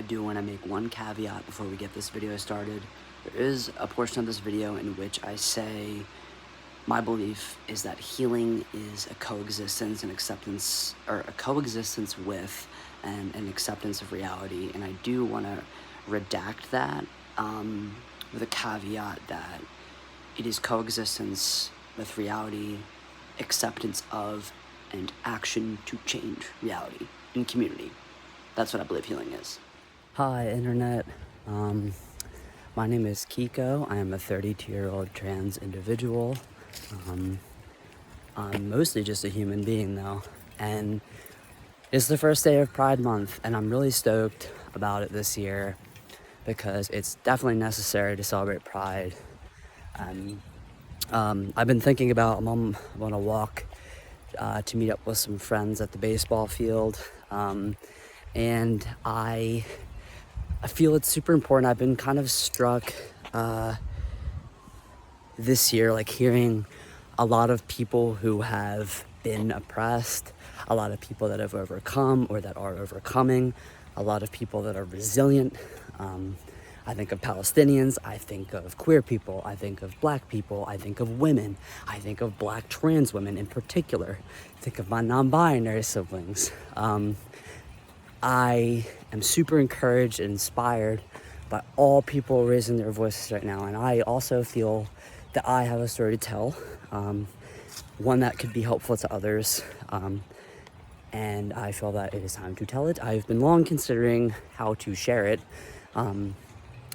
I do want to make one caveat before we get this video started. There is a portion of this video in which I say my belief is that healing is a coexistence and acceptance, or a coexistence with and an acceptance of reality. And I do want to redact that with a caveat that it is coexistence with reality, acceptance of, and action to change reality in community. That's what I believe healing is. Hi, Internet. My name is Kiko. I am a 32-year-old trans individual. I'm mostly just a human being, though. And it's the first day of Pride Month, and I'm really stoked about it this year because it's definitely necessary to celebrate Pride. I've been thinking about I'm on a walk to meet up with some friends at the baseball field. And I feel it's super important. I've been kind of struck this year, like hearing a lot of people who have been oppressed, a lot of people that have overcome or that are overcoming, a lot of people that are resilient. I think of Palestinians, I think of queer people, I think of black people, I think of women, I think of black trans women in particular, I think of my non-binary siblings. I am super encouraged and inspired by all people raising their voices right now. And I also feel that I have a story to tell, one that could be helpful to others. And I feel that it is time to tell it. I've been long considering how to share it. And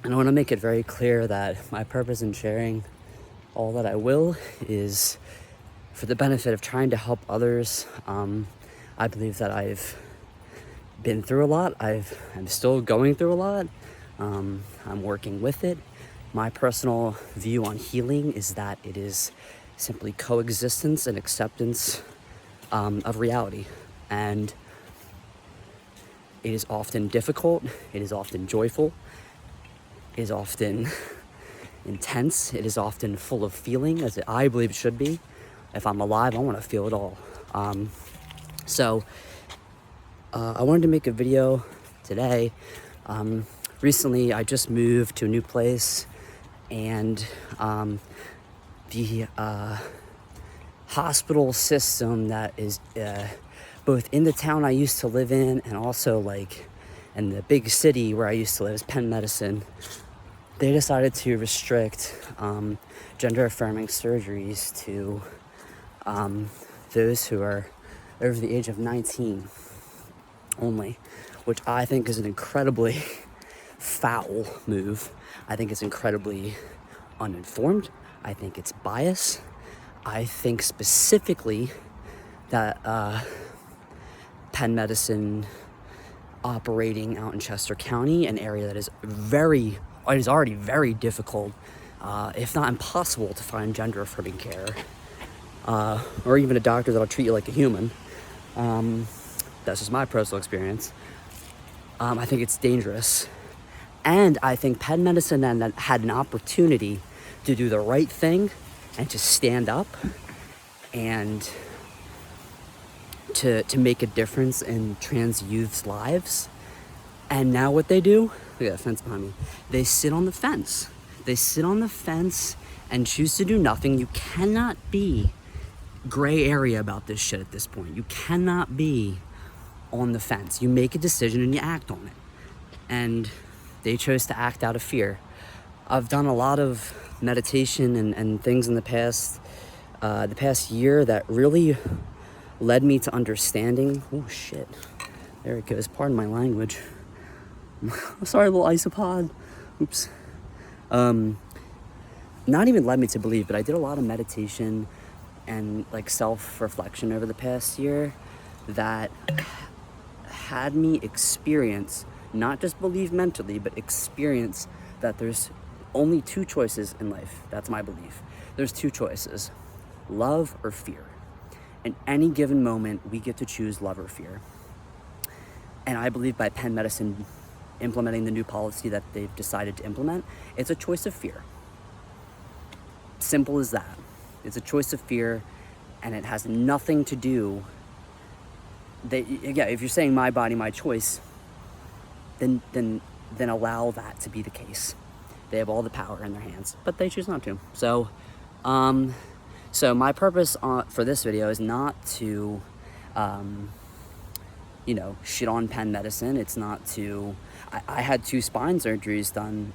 I want to make it very clear that my purpose in sharing all that I will is for the benefit of trying to help others. I believe that I've been through a lot. I'm still going through a lot. I'm working with it. My personal view on healing is that it is simply coexistence and acceptance of reality. And it is often difficult. It is often joyful. It is often intense. It is often full of feeling, as I believe it should be. If I'm alive, I want to feel it all. I wanted to make a video today. Recently, I just moved to a new place, and the hospital system that is both in the town I used to live in and also like in the big city where I used to live is Penn Medicine. They decided to restrict gender-affirming surgeries to those who are over the age of 19 only, which I think is an incredibly foul move. I think it's incredibly uninformed. I think it's bias. I think specifically that Penn Medicine operating out in Chester County, an area that is already very difficult, if not impossible, to find gender-affirming care, or even a doctor that'll treat you like a human. That's just my personal experience. I think it's dangerous. And I think Penn Medicine had an opportunity to do the right thing and to stand up and to make a difference in trans youth's lives. And now what they do, look at that fence behind me. They sit on the fence. They sit on the fence and choose to do nothing. You cannot be gray area about this shit at this point. You cannot be on the fence. You make a decision and you act on it. And they chose to act out of fear. I've done a lot of meditation and things in the past year that really led me to understanding. Oh shit, there it goes. Pardon my language. Sorry, little isopod. Oops. Not even led me to believe, but I did a lot of meditation and like self-reflection over the past year that had me experience, not just believe mentally, but experience that there's only two choices in life. That's my belief. There's two choices, love or fear. In any given moment, we get to choose love or fear. And I believe by Penn Medicine implementing the new policy that they've decided to implement, it's a choice of fear. Simple as that. It's a choice of fear, and it has nothing to do if you're saying my body, my choice, then allow that to be the case. They have all the power in their hands, but they choose not to. So, so my purpose for this video is not to, you know, shit on Penn Medicine. It's not to, I had 2 spine surgeries done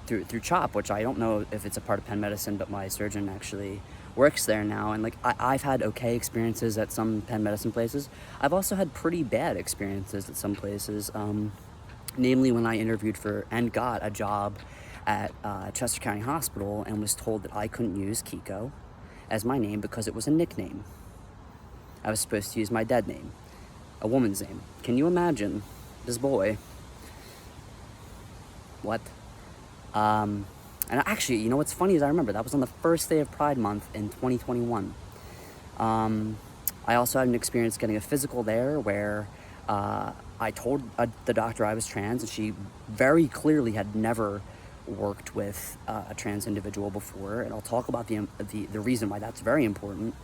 through CHOP, which I don't know if it's a part of Penn Medicine, but my surgeon actually works there now. And like, I've had okay experiences at some Penn Medicine places. I've also had pretty bad experiences at some places. Namely when I interviewed for and got a job at Chester County Hospital and was told that I couldn't use Kiko as my name because it was a nickname. I was supposed to use my dead name, a woman's name. Can you imagine this boy? What? And actually, you know what's funny is I remember that was on the first day of Pride Month in 2021. I also had an experience getting a physical there where I told the doctor I was trans, and she very clearly had never worked with a trans individual before. And I'll talk about the reason why that's very important,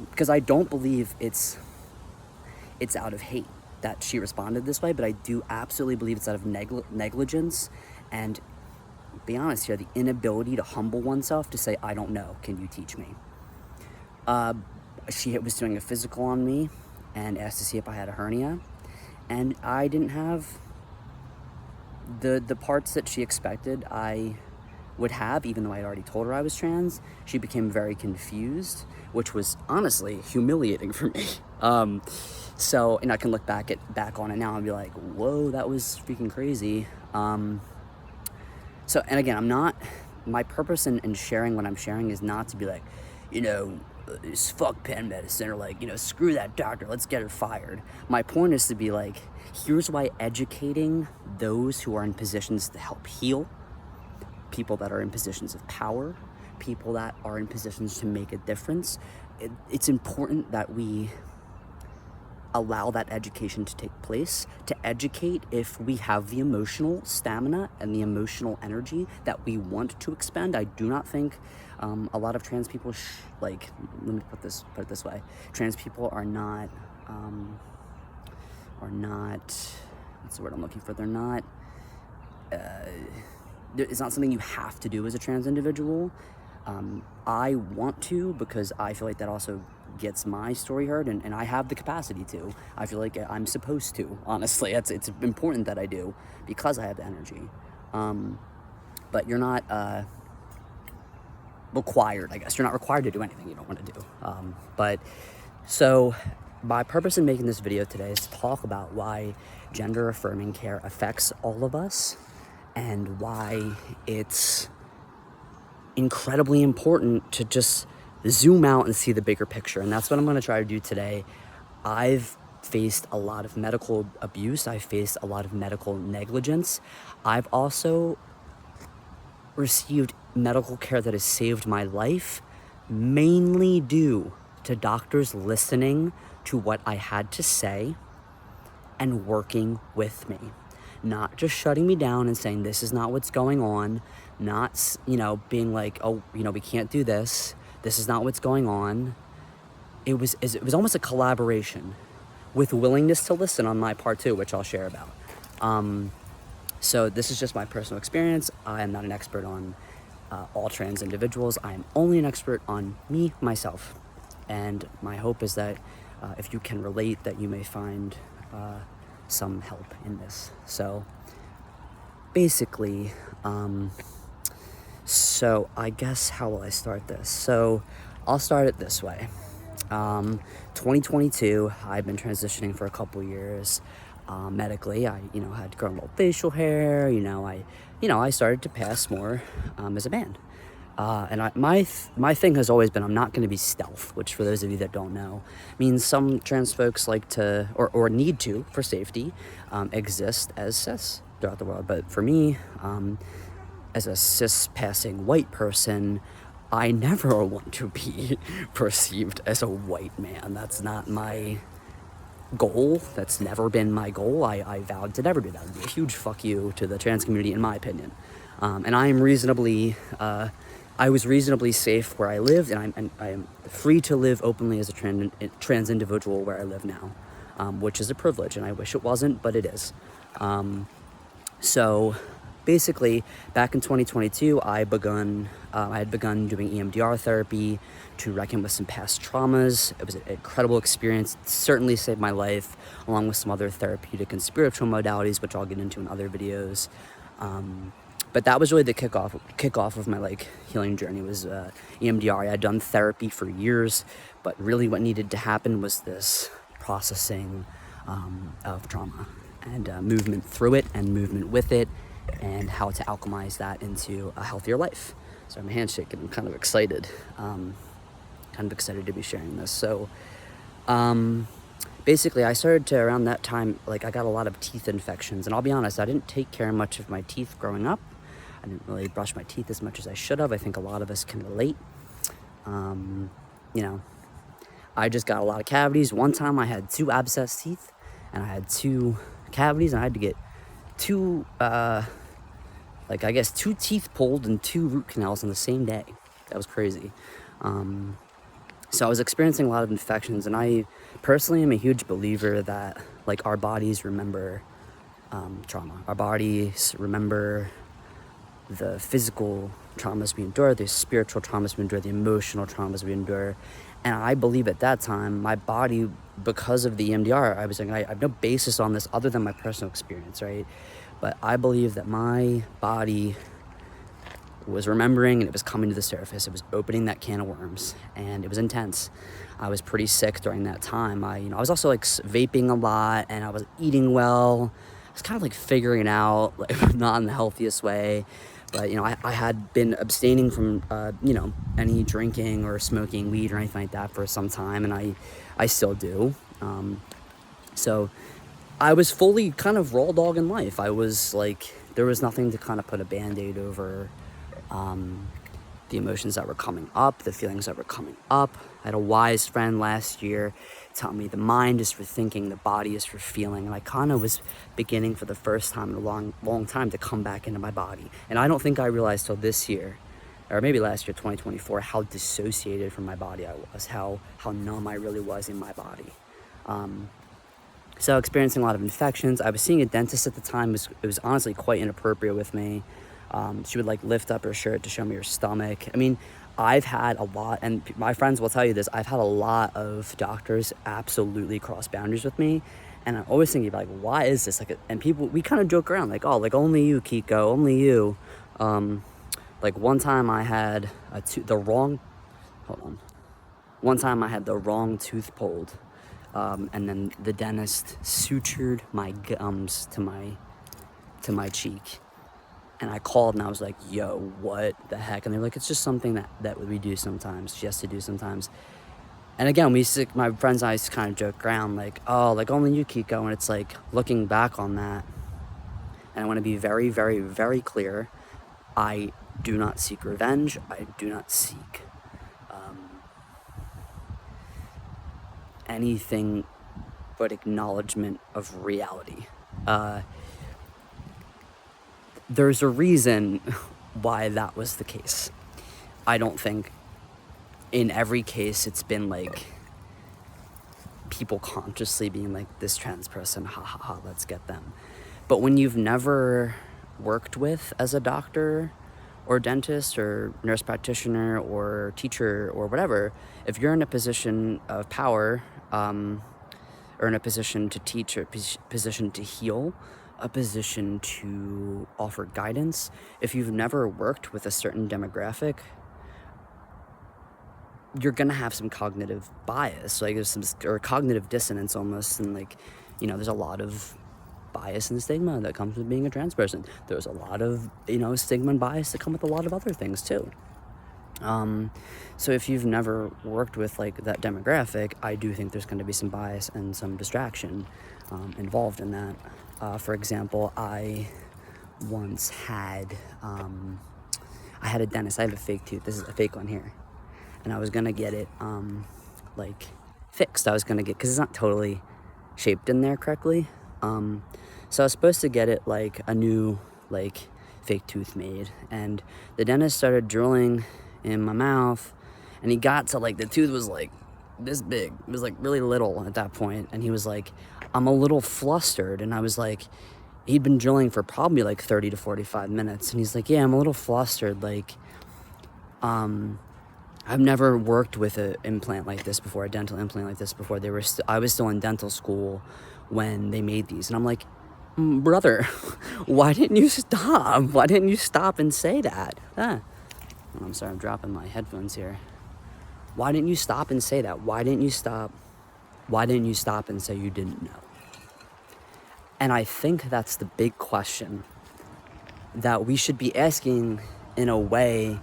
because I don't believe it's out of hate that she responded this way, but I do absolutely believe it's out of negligence and, be honest here, the inability to humble oneself to say, I don't know, can you teach me? She was doing a physical on me and asked to see if I had a hernia, and I didn't have the parts that she expected I would have, even though I had already told her I was trans. She became very confused, which was honestly humiliating for me. So, and I can look back on it now and be like, whoa, that was freaking crazy. So, and again, my purpose in sharing what I'm sharing is not to be like, you know, fuck Penn Medicine, or like, you know, screw that doctor, let's get her fired. My point is to be like, here's why educating those who are in positions to help heal, people that are in positions of power, people that are in positions to make a difference, it's important that we allow that education to take place, to educate if we have the emotional stamina and the emotional energy that we want to expend. I do not think a lot of trans people, like, let me put it this way, trans people are not, what's the word I'm looking for? They're not, it's not something you have to do as a trans individual. I want to, because I feel like that also gets my story heard, and I have the capacity to. I feel like I'm supposed to, honestly. It's important that I do, because I have the energy. But you're not required, I guess. You're not required to do anything you don't want to do. But so my purpose in making this video today is to talk about why gender affirming care affects all of us, and why it's incredibly important to just zoom out and see the bigger picture. And that's what I'm going to try to do today. I've faced a lot of medical abuse. I've faced a lot of medical negligence. I've also received medical care that has saved my life, mainly due to doctors listening to what I had to say and working with me. Not just shutting me down and saying, this is not what's going on. Not, you know, being like, oh, you know, we can't do this. This is not what's going on. It was almost a collaboration with willingness to listen on my part too, which I'll share about. So this is just my personal experience. I am not an expert on all trans individuals. I am only an expert on me, myself. And my hope is that if you can relate, that you may find some help in this. So basically, so I guess, how will I start this? So I'll start it this way. 2022, I've been transitioning for a couple years medically. I, you know, had grown a little facial hair. I started to pass more as a man. And my thing has always been, I'm not going to be stealth, which for those of you that don't know, means some trans folks like to, or need to, for safety, exist as cis throughout the world. But for me, as a cis-passing white person, I never want to be perceived as a white man. That's not my goal. That's never been my goal. I vowed to never do that. It would be a huge fuck you to the trans community, in my opinion. And I am I was reasonably safe where I lived, and I am free to live openly as a trans individual where I live now, which is a privilege, and I wish it wasn't, but it is. So basically, back in 2022, I had begun doing EMDR therapy to reckon with some past traumas. It was an incredible experience. It certainly saved my life, along with some other therapeutic and spiritual modalities, which I'll get into in other videos. But that was really the kickoff of my like healing journey was EMDR. I had done therapy for years, but really what needed to happen was this processing of trauma and movement through it and movement with it, and how to alchemize that into a healthier life. So I'm handshaking. I'm kind of excited. To be sharing this. So basically, I started to, around that time, like I got a lot of teeth infections. And I'll be honest, I didn't take care much of my teeth growing up. I didn't really brush my teeth as much as I should have. I think a lot of us can relate. I just got a lot of cavities. One time I had 2 abscessed teeth, and I had 2 cavities, and I had to get 2 teeth pulled and 2 root canals on the same day. That was crazy. So I was experiencing a lot of infections, and I personally am a huge believer that like our bodies remember trauma. Our bodies remember the physical traumas we endure, the spiritual traumas we endure, the emotional traumas we endure. And I believe at that time, my body, because of the EMDR, I was like, I have no basis on this other than my personal experience, right? But I believe that my body was remembering, and it was coming to the surface. It was opening that can of worms, and it was intense. I was pretty sick during that time. I was also like vaping a lot, and I was eating well. I was kind of like figuring out, like not in the healthiest way, but I had been abstaining from any drinking or smoking weed or anything like that for some time, and I still do. So I was fully kind of raw dog in life. I was like, there was nothing to kind of put a band-aid over the emotions that were coming up, the feelings that were coming up. I had a wise friend last year tell me the mind is for thinking, the body is for feeling. And I kind of was beginning for the first time in a long time to come back into my body. And I don't think I realized till this year, or maybe last year, 2024, how dissociated from my body I was, how numb I really was in my body. So experiencing a lot of infections. I was seeing a dentist at the time. It was honestly quite inappropriate with me. She would like lift up her shirt to show me her stomach. I mean, I've had a lot, and my friends will tell you this, I've had a lot of doctors absolutely cross boundaries with me. And I'm always thinking like, why is this? And people, we kind of joke around like, oh, like only you, Kiko, only you. Like one time I had one time I had the wrong tooth pulled. And then the dentist sutured my gums to my cheek. And I called and I was like, yo, what the heck? And they were like, it's just something that we do sometimes. She has to do sometimes. And again, my friends and I used to kind of joke around like, oh, like only you, Kiko. And it's like looking back on that. And I want to be very, very, very clear. I do not seek revenge. I do not seek anything but acknowledgement of reality. There's a reason why that was the case. I don't think in every case it's been like people consciously being like, this trans person, ha ha ha, let's get them. But when you've never worked with as a doctor or dentist or nurse practitioner or teacher or whatever, if you're in a position of power, or in a position to teach, or a position to heal, a position to offer guidance, if you've never worked with a certain demographic, you're gonna have some cognitive bias, like there's some, or cognitive dissonance almost, and like, there's a lot of bias and stigma that comes with being a trans person. There's a lot of, stigma and bias that come with a lot of other things too. So if you've never worked with like that demographic, I do think there's going to be some bias and some distraction involved in that. For example, I once had I had a dentist. I have a fake tooth. This is a fake one here, and I was gonna get it like fixed. I was gonna get, because it's not totally shaped in there correctly. So I was supposed to get it like a new like fake tooth made, and the dentist started drilling in my mouth, and he got to like, the tooth was like this big. It was like really little at that point, and he was like, I'm a little flustered. And I was like, he'd been drilling for probably like 30 to 45 minutes. And he's like, yeah, I'm a little flustered. Like, I've never worked with an implant like this before, a dental implant like this before. I was still in dental school when they made these. And I'm like, brother, why didn't you stop? Why didn't you stop and say that? I'm sorry, I'm dropping my headphones here. Why didn't you stop and say that? Why didn't you stop? Why didn't you stop and say you didn't know? And I think that's the big question that we should be asking in a way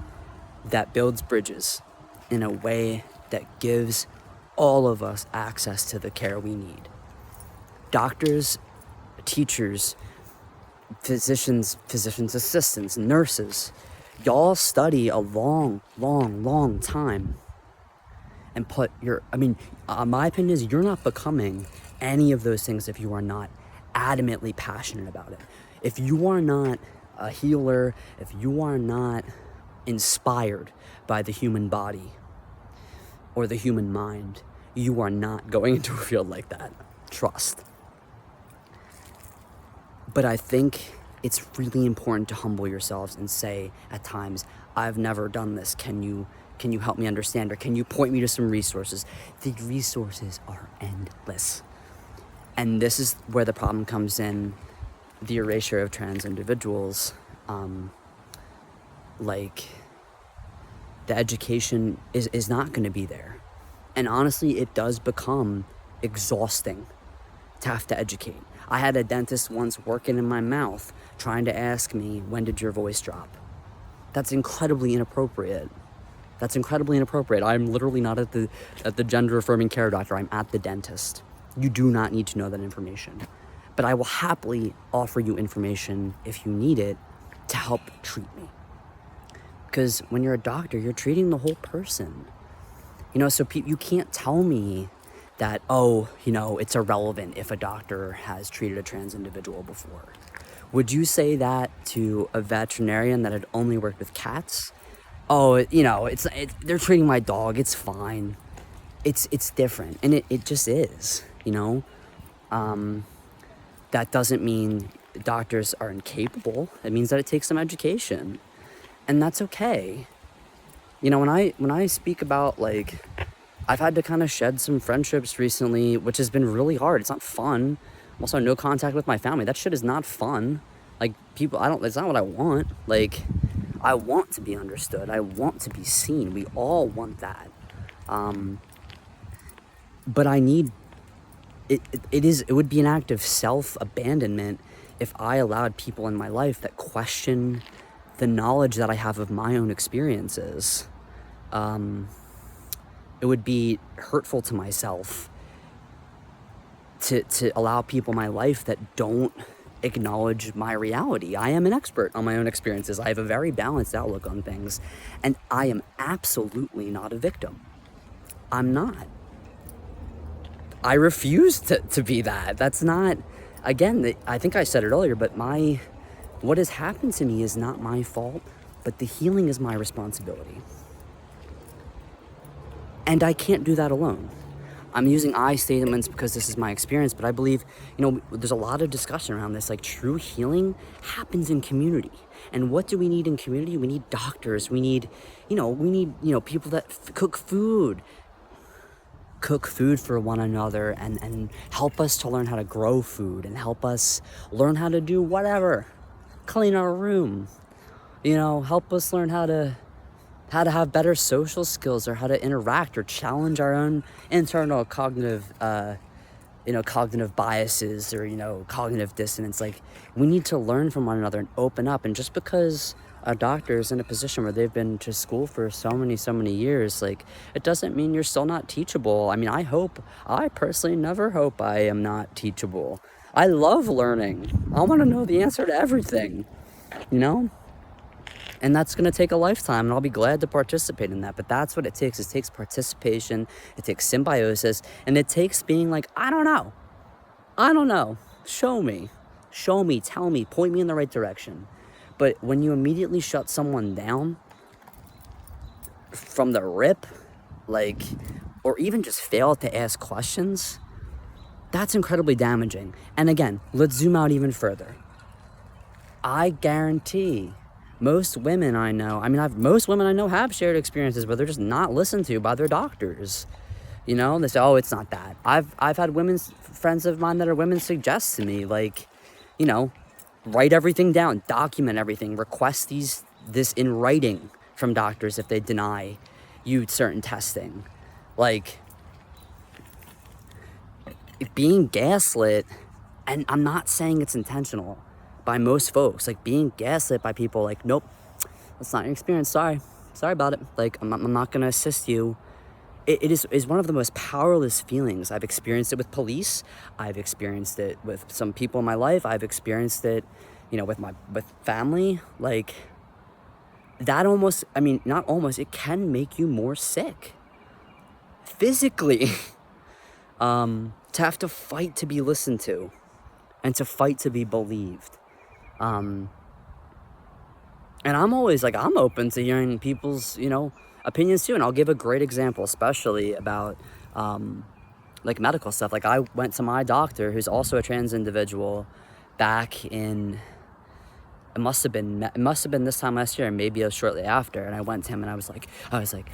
that builds bridges, in a way that gives all of us access to the care we need. Doctors, teachers, physicians assistants, nurses, y'all study a long time and my opinion is you're not becoming any of those things if you are not adamantly passionate about it. If you are not a healer, if you are not inspired by the human body or the human mind, you are not going into a field like that. Trust. But I think it's really important to humble yourselves and say at times, I've never done this. Can you help me understand, or can you point me to some resources? The resources are endless. And this is where the problem comes in, the erasure of trans individuals. Like, the education is not going to be there. And honestly, it does become exhausting to have to educate. I had a dentist once working in my mouth trying to ask me, when did your voice drop? That's incredibly inappropriate. I'm literally not at the gender affirming care doctor. I'm at the dentist. You do not need to know that information. But I will happily offer you information if you need it to help treat me. Because when you're a doctor, you're treating the whole person. So you can't tell me that, it's irrelevant if a doctor has treated a trans individual before. Would you say that to a veterinarian that had only worked with cats? They're treating my dog, it's fine. It's different, and it just is, That doesn't mean doctors are incapable. It means that it takes some education, and that's okay. When I speak about, like, I've had to kind of shed some friendships recently, which has been really hard. It's not fun. Also, no contact with my family. That shit is not fun. Like, it's not what I want. Like, I want to be understood. I want to be seen. We all want that. But I need, it would be an act of self-abandonment if I allowed people in my life that question the knowledge that I have of my own experiences. It would be hurtful to myself to allow people in my life that don't acknowledge my reality. I am an expert on my own experiences. I have a very balanced outlook on things, and I am absolutely not a victim. I'm not. I refuse to be that. That's not, again, I think I said it earlier, but what has happened to me is not my fault, but the healing is my responsibility. And I can't do that alone. I'm using I statements because this is my experience, but I believe, there's a lot of discussion around this. Like, true healing happens in community. And what do we need in community? We need doctors. We need people that cook food for one another and help us to learn how to grow food and help us learn how to do whatever. Clean our room. Help us learn how to have better social skills, or how to interact or challenge our own internal cognitive biases, or, cognitive dissonance. Like, we need to learn from one another and open up. And just because a doctor is in a position where they've been to school for so many years, like, it doesn't mean you're still not teachable. I mean, I personally never hope I am not teachable. I love learning. I want to know the answer to everything, And that's going to take a lifetime, and I'll be glad to participate in that. But that's what it takes. It takes participation, it takes symbiosis, and it takes being like, I don't know. Show me, tell me, point me in the right direction. But when you immediately shut someone down from the rip, like, or even just fail to ask questions, that's incredibly damaging. And again, let's zoom out even further. I guarantee most women I know, most women I know have shared experiences where they're just not listened to by their doctors. You know, they say, oh, it's not that. I've had friends of mine that are women suggest to me, like, you know, write everything down, document everything, request this in writing from doctors if they deny you certain testing. Like, being gaslit, and I'm not saying it's intentional, by most folks, like being gaslit by people like, nope, that's not your experience, sorry about it, like I'm not gonna assist you. It is one of the most powerless feelings. I've experienced it with police, I've experienced it with some people in my life, I've experienced it, you know, with family. Like, that almost, not almost, it can make you more sick physically. To have to fight to be listened to and to fight to be believed. And I'm always like, I'm open to hearing people's, you know, opinions too. And I'll give a great example, especially about like medical stuff. Like, I went to my doctor, who's also a trans individual, back in, it must have been this time last year, and maybe it was shortly after. And I went to him and I was like,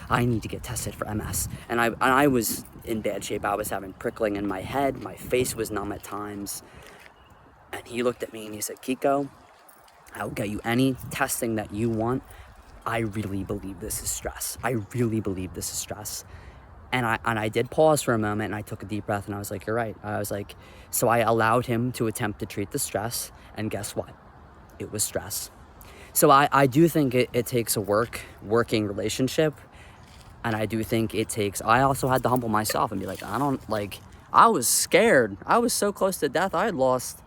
I need to get tested for MS. And I was in bad shape. I was having prickling in my head. My face was numb at times. And he looked at me and he said, Kiko, I'll get you any testing that you want. I really believe this is stress. And I did pause for a moment, and I took a deep breath, and I was like, you're right. I was like, so I allowed him to attempt to treat the stress, and guess what? It was stress. So I do think it takes a working relationship, and I do think I also had to humble myself and be like, I was scared. I was so close to death. I had lost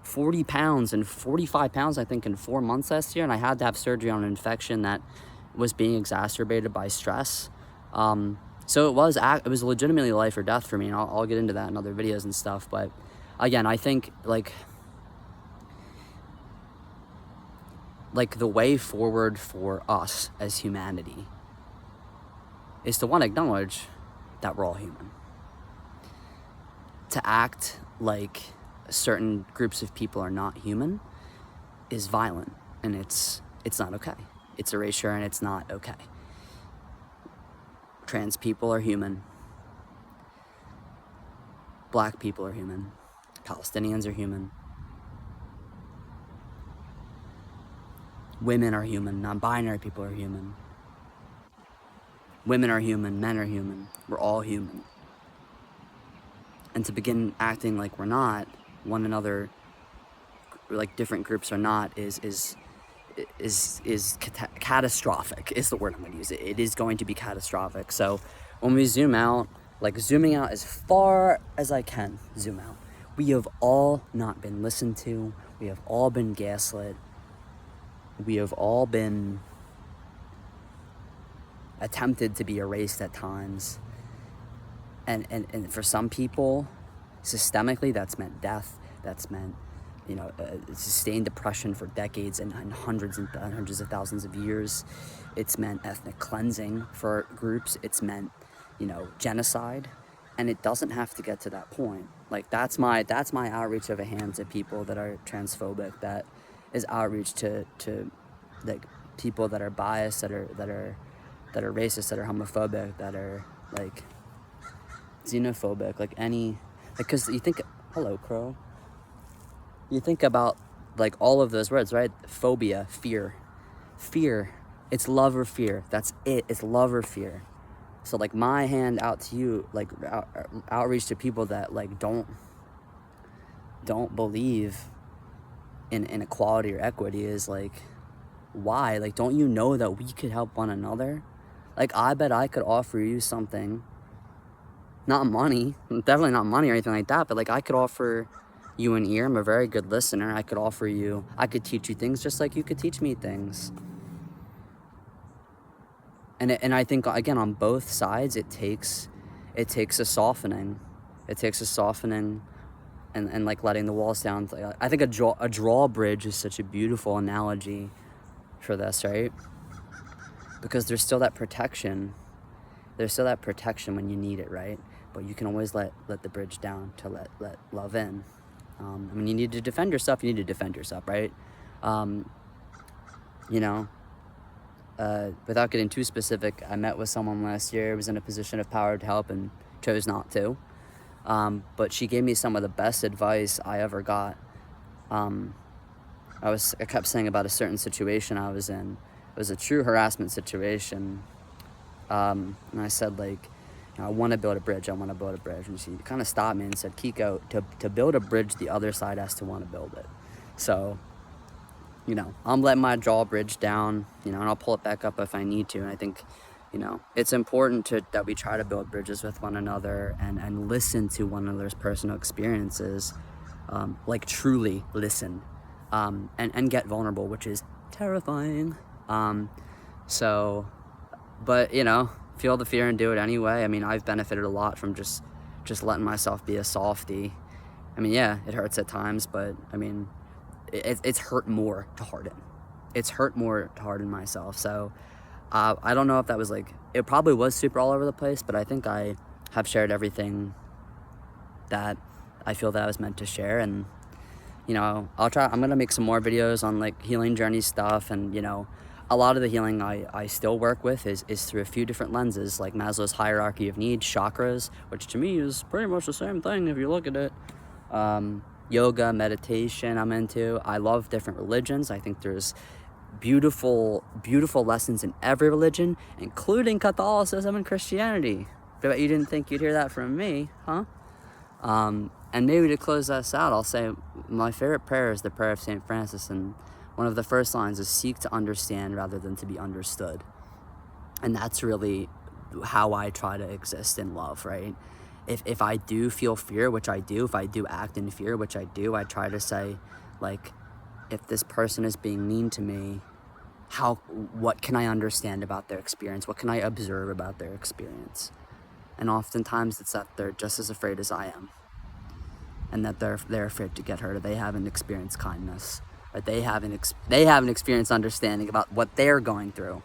40 pounds and 45 pounds, I think, in 4 months last year, and I had to have surgery on an infection that was being exacerbated by stress. So it was legitimately life or death for me, and I'll get into that in other videos and stuff. But again, I think like the way forward for us as humanity is to, one, acknowledge that we're all human. To act like certain groups of people are not human is violent, and it's not okay. It's erasure, and it's not okay. Trans people are human. Black people are human. Palestinians are human. Women are human. Non-binary people are human. Women are human. Men are human. We're all human. And to begin acting like we're not, one another, like different groups are not, is catastrophic is the word I'm going to use. It is going to be catastrophic. So when we zoom out, like zooming out as far as I can zoom out, we have all not been listened to. We have all been gaslit. We have all been attempted to be erased at times. And for some people, systemically, that's meant death. That's meant, you know, sustained depression for decades and hundreds of thousands of years. It's meant ethnic cleansing for groups. It's meant, you know, genocide. And it doesn't have to get to that point. Like, that's my outreach of a hand to people that are transphobic. That is outreach to like people that are biased, that are racist, that are homophobic, that are like xenophobic, like any, like, because you think, hello, crow. You think about like all of those words, right? Phobia, fear. It's love or fear. That's it. It's love or fear. So like my hand out to you, like outreach to people that like don't believe in equality or equity is like, why? Like, don't you know that we could help one another? Like, I bet I could offer you something, not money, definitely not money or anything like that, but like I could offer you an ear. I'm a very good listener. I could teach you things just like you could teach me things. And I think, again, on both sides, it takes a softening. It takes a softening and like letting the walls down. I think a drawbridge is such a beautiful analogy for this, right? Because there's still that protection. There's still that protection when you need it, right? But you can always let the bridge down to let love in. When you need to defend yourself, right? You know, without getting too specific, I met with someone last year who was in a position of power to help and chose not to. But she gave me some of the best advice I ever got. I kept saying about a certain situation I was in. It was a true harassment situation. And I said, like, I want to build a bridge. I want to build a bridge. And she kind of stopped me and said, Kiko, to build a bridge, the other side has to want to build it. So, I'm letting my drawbridge down, and I'll pull it back up if I need to. And I think, it's important that we try to build bridges with one another and listen to one another's personal experiences, like truly listen, and get vulnerable, which is terrifying. But feel the fear and do it anyway. I mean, I've benefited a lot from just letting myself be a softie. I mean, yeah, it hurts at times, but I mean, it's hurt more to harden. It's hurt more to harden myself. So I don't know if that was it probably was super all over the place, but I think I have shared everything that I feel that I was meant to share. And I'm gonna make some more videos on healing journey stuff. And a lot of the healing I still work with is through a few different lenses, like Maslow's hierarchy of needs, chakras, which to me is pretty much the same thing if you look at it. Yoga, meditation I'm into. I love different religions. I think there's beautiful lessons in every religion, including Catholicism and Christianity. But you didn't think you'd hear that from me, huh? And maybe to close us out, I'll say my favorite prayer is the prayer of St. Francis, and one of the first lines is seek to understand rather than to be understood. And that's really how I try to exist in love, right? If I do feel fear, which I do, if I do act in fear, which I do, I try to say, if this person is being mean to me, what can I understand about their experience? What can I observe about their experience? And oftentimes it's that they're just as afraid as I am, and that they're afraid to get hurt, or they haven't experienced kindness, or they haven't experienced understanding about what they're going through.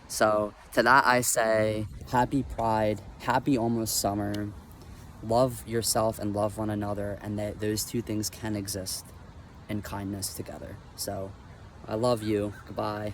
So to that I say, happy Pride, happy almost summer. Love yourself and love one another, and those two things can exist in kindness together. So I love you. Goodbye.